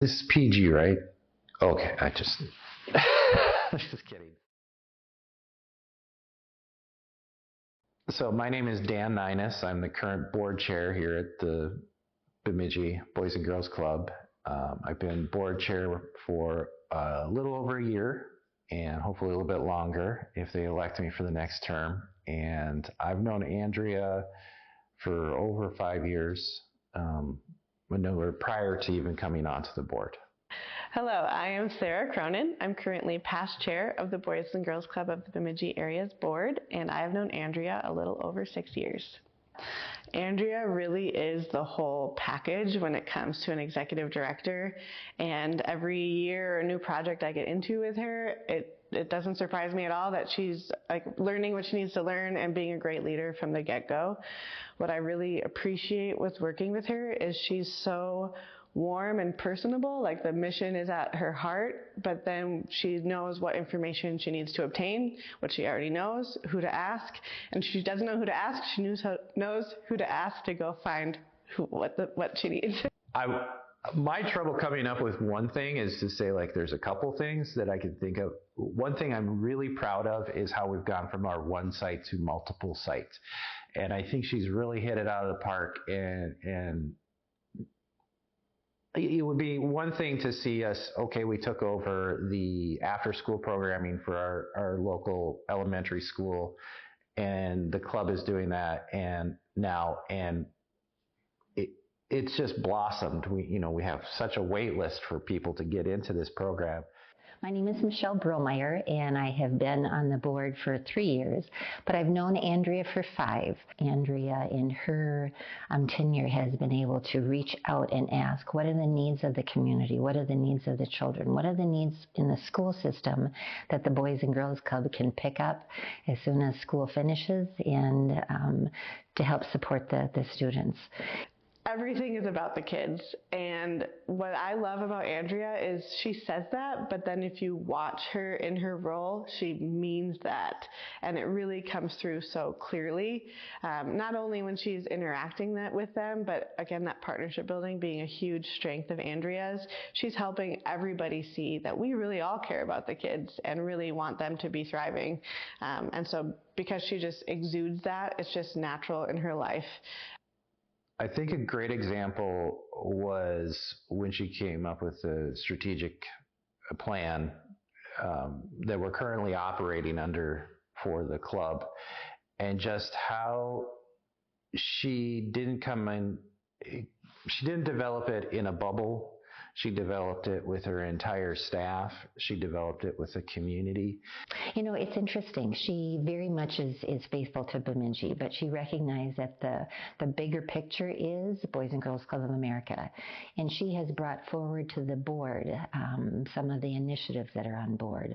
This is PG, right? Okay, I just just kidding. So my name is Dan Ninus. I'm the current board chair here at the Bemidji Boys and Girls Club. I've been board chair for a little over a year, and hopefully a little bit longer if they elect me for the next term. And I've known Andrea for over 5 years, prior to even coming onto the board. Hello, I am Sarah Cronin. I'm currently past chair of the Boys and Girls Club of the Bemidji Area's board, and I have known Andrea a little over 6 years. Andrea really is the whole package when it comes to an executive director, and every year or new project I get into with her, it doesn't surprise me at all that she's like learning what she needs to learn and being a great leader from the get-go. What I really appreciate with working with her is she's so warm and personable, like the mission is at her heart, but then she knows what information she needs to obtain, what she already knows, who to ask, and she doesn't know who to ask, she knows who to ask to go find what she needs. My trouble coming up with one thing is to say, like, there's a couple things that I can think of. One thing I'm really proud of is how we've gone from our one site to multiple sites. And I think she's really hit it out of the park, and it would be one thing to see us, okay, we took over the after-school programming for our local elementary school, and the club is doing that, and it's just blossomed. We have such a wait list for people to get into this program. My name is Michelle Bromeyer, and I have been on the board for 3 years, but I've known Andrea for 5. Andrea, in her tenure, has been able to reach out and ask, what are the needs of the community? What are the needs of the children? What are the needs in the school system that the Boys and Girls Club can pick up as soon as school finishes, and to help support the students? Everything is about the kids, and what I love about Andrea is she says that, but then if you watch her in her role, she means that, and it really comes through so clearly, not only when she's interacting with them, but again, that partnership building being a huge strength of Andrea's. She's helping everybody see that we really all care about the kids and really want them to be thriving, and so because she just exudes that, it's just natural in her life. I think a great example was when she came up with the strategic plan that we're currently operating under for the club, and just how she didn't develop it in a bubble. She developed it with her entire staff. She developed it with the community. You know, it's interesting. She very much is faithful to Bemidji, but she recognized that the bigger picture is Boys and Girls Club of America. And she has brought forward to the board some of the initiatives that are on board,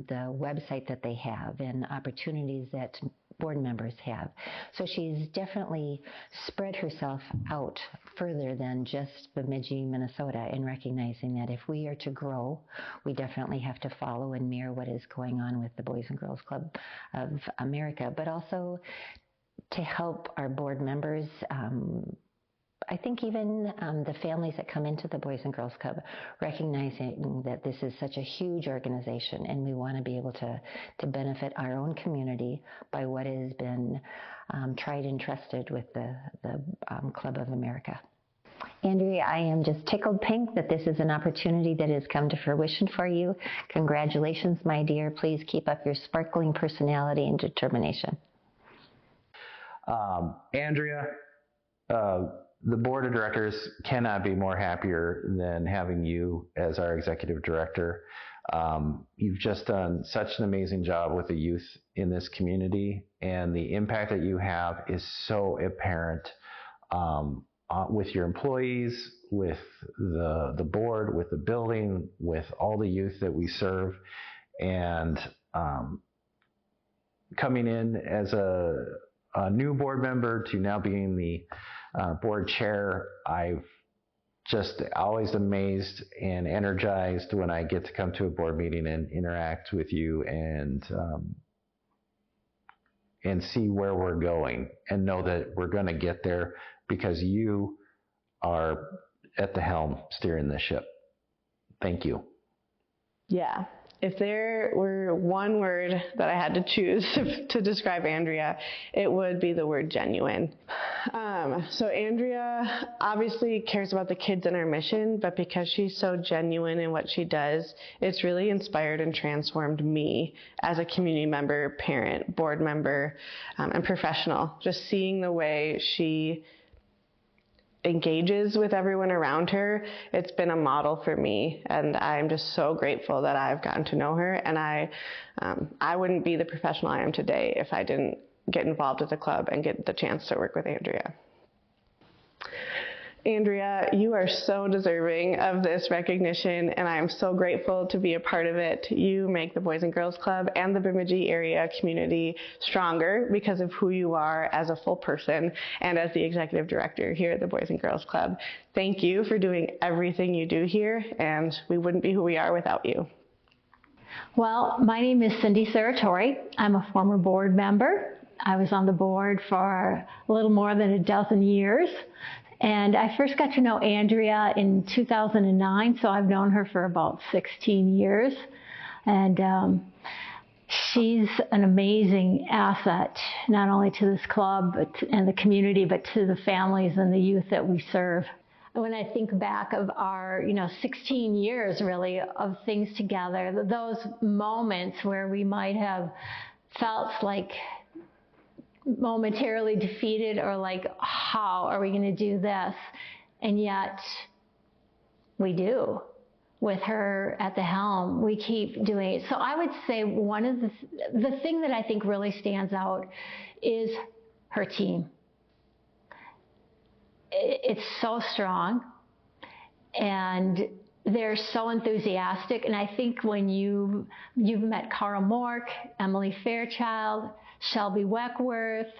the website that they have, and opportunities that board members have. So she's definitely spread herself out further than just Bemidji, Minnesota, in recognizing that if we are to grow, we definitely have to follow and mirror what is going on with the Boys and Girls Club of America, but also to help our board members, I think even the families that come into the Boys and Girls Club, recognizing that this is such a huge organization and we want to be able to benefit our own community by what has been tried and trusted with the Club of America. Andrea, I am just tickled pink that this is an opportunity that has come to fruition for you. Congratulations, my dear. Please keep up your sparkling personality and determination. Andrea, the board of directors cannot be more happier than having you as our executive director. You've just done such an amazing job with the youth in this community, and the impact that you have is so apparent with your employees, with the board, with the building, with all the youth that we serve. And coming in as a new board member to now being the board chair, I've just always amazed and energized when I get to come to a board meeting and interact with you and see where we're going and know that we're going to get there because you are at the helm steering the ship. Thank you. Yeah. If there were one word that I had to choose to describe Andrea, it would be the word genuine. So Andrea obviously cares about the kids in our mission, but because she's so genuine in what she does, it's really inspired and transformed me as a community member, parent, board member, and professional. Just seeing the way she engages with everyone around her, it's been a model for me, and I'm just so grateful that I've gotten to know her. And I wouldn't be the professional I am today if I didn't get involved with the club and get the chance to work with Andrea. Andrea, you are so deserving of this recognition, and I am so grateful to be a part of it. You make the Boys and Girls Club and the Bemidji area community stronger because of who you are as a full person and as the executive director here at the Boys and Girls Club. Thank you for doing everything you do here, and we wouldn't be who we are without you. Well, my name is Cindy Saratori. I'm a former board member. I was on the board for a little more than a dozen years. And I first got to know Andrea in 2009, so I've known her for about 16 years. And she's an amazing asset, not only to this club and the community, but to the families and the youth that we serve. When I think back of our, 16 years really of things together, those moments where we might have felt like momentarily defeated or like, how are we going to do this? And yet we do. With her at the helm, we keep doing it. So I would say one of the thing that I think really stands out is her team. It's so strong, and they're so enthusiastic. And I think when you've met Carl Mork, Emily Fairchild, Shelby Weckworth,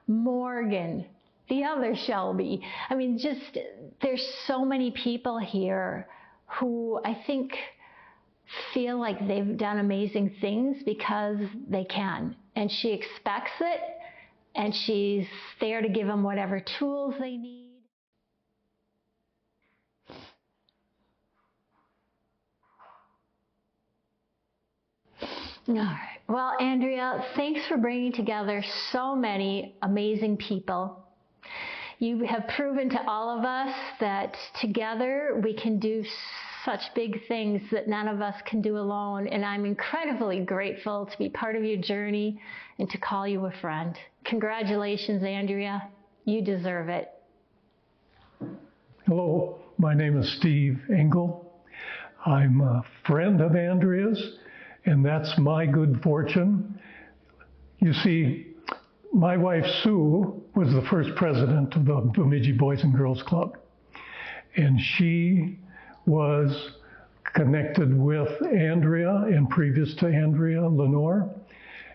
Morgan, the other Shelby. I mean, just there's so many people here who I think feel like they've done amazing things because they can. And she expects it, and she's there to give them whatever tools they need. All right. Well, Andrea, thanks for bringing together so many amazing people. You have proven to all of us that together we can do such big things that none of us can do alone. And I'm incredibly grateful to be part of your journey and to call you a friend. Congratulations, Andrea. You deserve it. Hello, my name is Steve Engel. I'm a friend of Andrea's, and that's my good fortune. You see, my wife Sue was the first president of the Bemidji Boys and Girls Club, and she was connected with Andrea, and previous to Andrea, Lenore,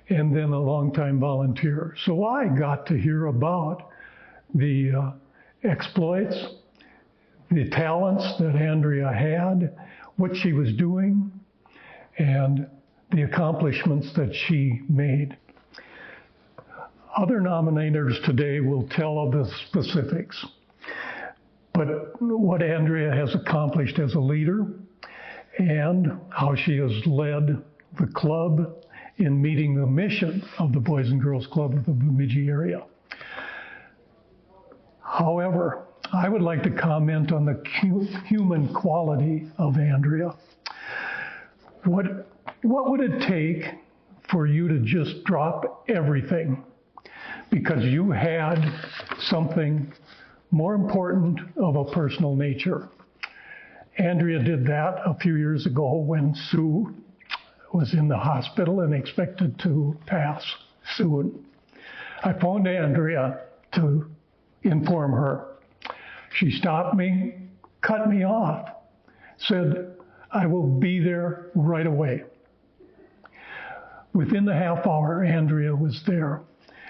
and then a longtime volunteer. So I got to hear about the exploits, the talents that Andrea had, what she was doing, and the accomplishments that she made. Other nominators today will tell of the specifics, but what Andrea has accomplished as a leader and how she has led the club in meeting the mission of the Boys and Girls Club of the Bemidji area. However, I would like to comment on the human quality of Andrea. What would it take for you to just drop everything because you had something more important of a personal nature? Andrea did that a few years ago when Sue was in the hospital and expected to pass soon. I phoned Andrea to inform her. She stopped me, cut me off, said, "I will be there right away." Within the half hour, Andrea was there.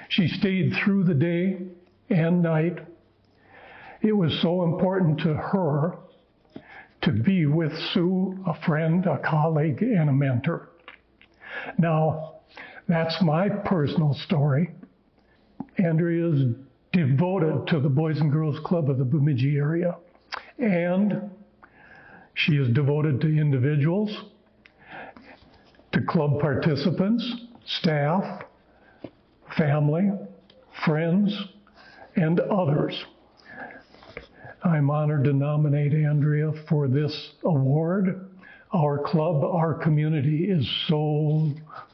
She stayed through the day and night. It was so important to her to be with Sue, a friend, a colleague, and a mentor. Now, that's my personal story. Andrea is devoted to the Boys and Girls Club of the Bemidji area, and She is devoted to individuals, to club participants, staff, family, friends, and others. I'm honored to nominate Andrea for this award. Our club, our community is so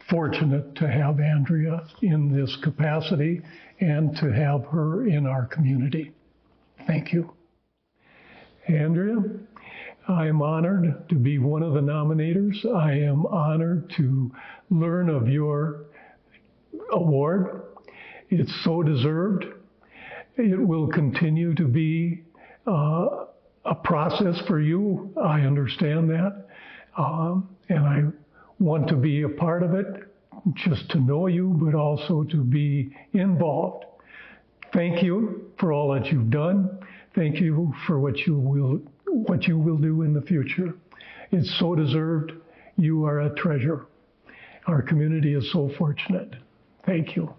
fortunate to have Andrea in this capacity and to have her in our community. Thank you. Andrea, I am honored to be one of the nominators. I am honored to learn of your award. It's so deserved. It will continue to be a process for you. I understand that. And I want to be a part of it, just to know you, but also to be involved. Thank you for all that you've done. Thank you for what you will do in the future. It's so deserved. You are a treasure. Our community is so fortunate. Thank you.